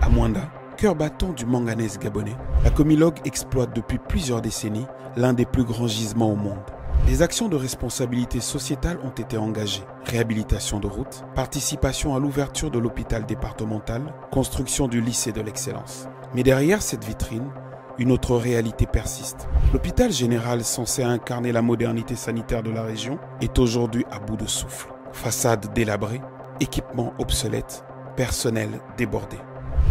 À Mwanda, cœur battant du manganèse gabonais, la Comilog exploite depuis plusieurs décennies l'un des plus grands gisements au monde. Des actions de responsabilité sociétale ont été engagées. Réhabilitation de routes, participation à l'ouverture de l'hôpital départemental, construction du lycée de l'excellence. Mais derrière cette vitrine, une autre réalité persiste. L'hôpital général censé incarner la modernité sanitaire de la région est aujourd'hui à bout de souffle. Façades délabrées, équipements obsolètes, personnel débordé.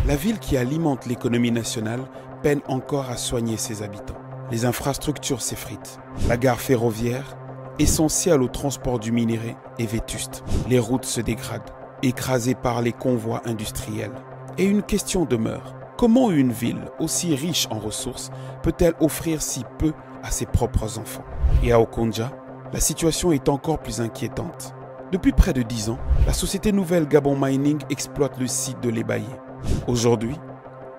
La ville qui alimente l'économie nationale peine encore à soigner ses habitants. Les infrastructures s'effritent. La gare ferroviaire, essentielle au transport du minerai, est vétuste. Les routes se dégradent, écrasées par les convois industriels. Et une question demeure. Comment une ville aussi riche en ressources peut-elle offrir si peu à ses propres enfants? Et à Okondja, la situation est encore plus inquiétante. Depuis près de 10 ans, la société Nouvelle Gabon Mining exploite le site de l'Ebaye. Aujourd'hui,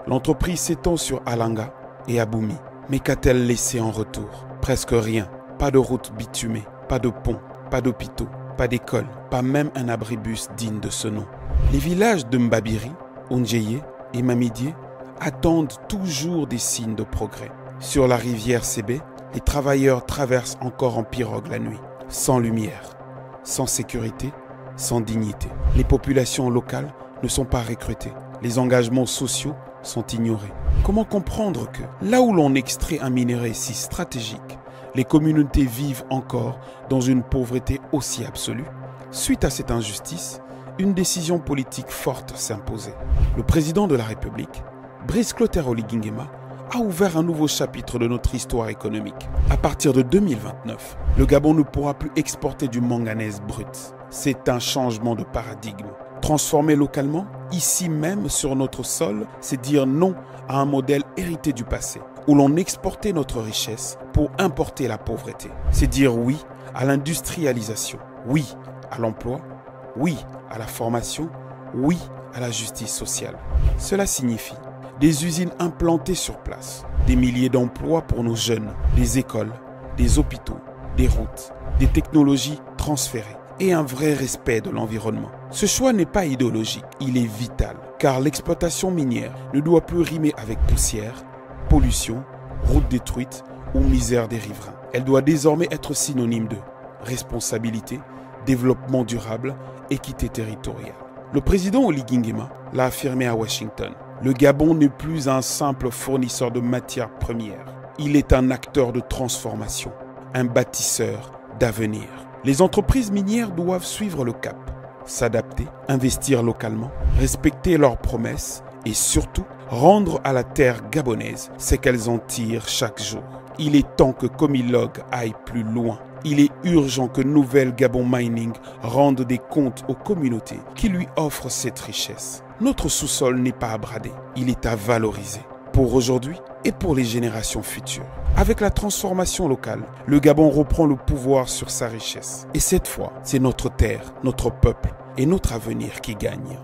l'entreprise s'étend sur Alanga et Aboumi. Mais qu'a-t-elle laissé en retour? Presque rien. Pas de route bitumée, pas de pont, pas d'hôpitaux, pas d'école, pas même un abribus digne de ce nom. Les villages de Mbabiri, Ondjeye et Mamidié attendent toujours des signes de progrès. Sur la rivière Sébé, les travailleurs traversent encore en pirogue la nuit, sans lumière, sans sécurité, sans dignité. Les populations locales ne sont pas recrutées. Les engagements sociaux sont ignorés. Comment comprendre que, là où l'on extrait un minerai si stratégique, les communautés vivent encore dans une pauvreté aussi absolue? Suite à cette injustice, une décision politique forte s'est imposée. Le président de la République, Brice Clotaire Oligui Nguema, a ouvert un nouveau chapitre de notre histoire économique. À partir de 2029, le Gabon ne pourra plus exporter du manganèse brut. C'est un changement de paradigme. Transformer localement, ici même sur notre sol, c'est dire non à un modèle hérité du passé, où l'on exportait notre richesse pour importer la pauvreté. C'est dire oui à l'industrialisation, oui à l'emploi, oui à la formation, oui à la justice sociale. Cela signifie des usines implantées sur place, des milliers d'emplois pour nos jeunes, des écoles, des hôpitaux, des routes, des technologies transférées et un vrai respect de l'environnement. Ce choix n'est pas idéologique, il est vital, car l'exploitation minière ne doit plus rimer avec poussière, pollution, routes détruites ou misère des riverains. Elle doit désormais être synonyme de responsabilité, développement durable, équité territoriale. Le président Oligui Nguema l'a affirmé à Washington. Le Gabon n'est plus un simple fournisseur de matières premières. Il est un acteur de transformation, un bâtisseur d'avenir. Les entreprises minières doivent suivre le cap, s'adapter, investir localement, respecter leurs promesses et surtout rendre à la terre gabonaise ce qu'elles en tirent chaque jour. Il est temps que Comilog aille plus loin. Il est urgent que Nouvelle Gabon Mining rende des comptes aux communautés qui lui offrent cette richesse. Notre sous-sol n'est pas à brader, il est à valoriser, pour aujourd'hui et pour les générations futures. Avec la transformation locale, le Gabon reprend le pouvoir sur sa richesse. Et cette fois, c'est notre terre, notre peuple et notre avenir qui gagnent.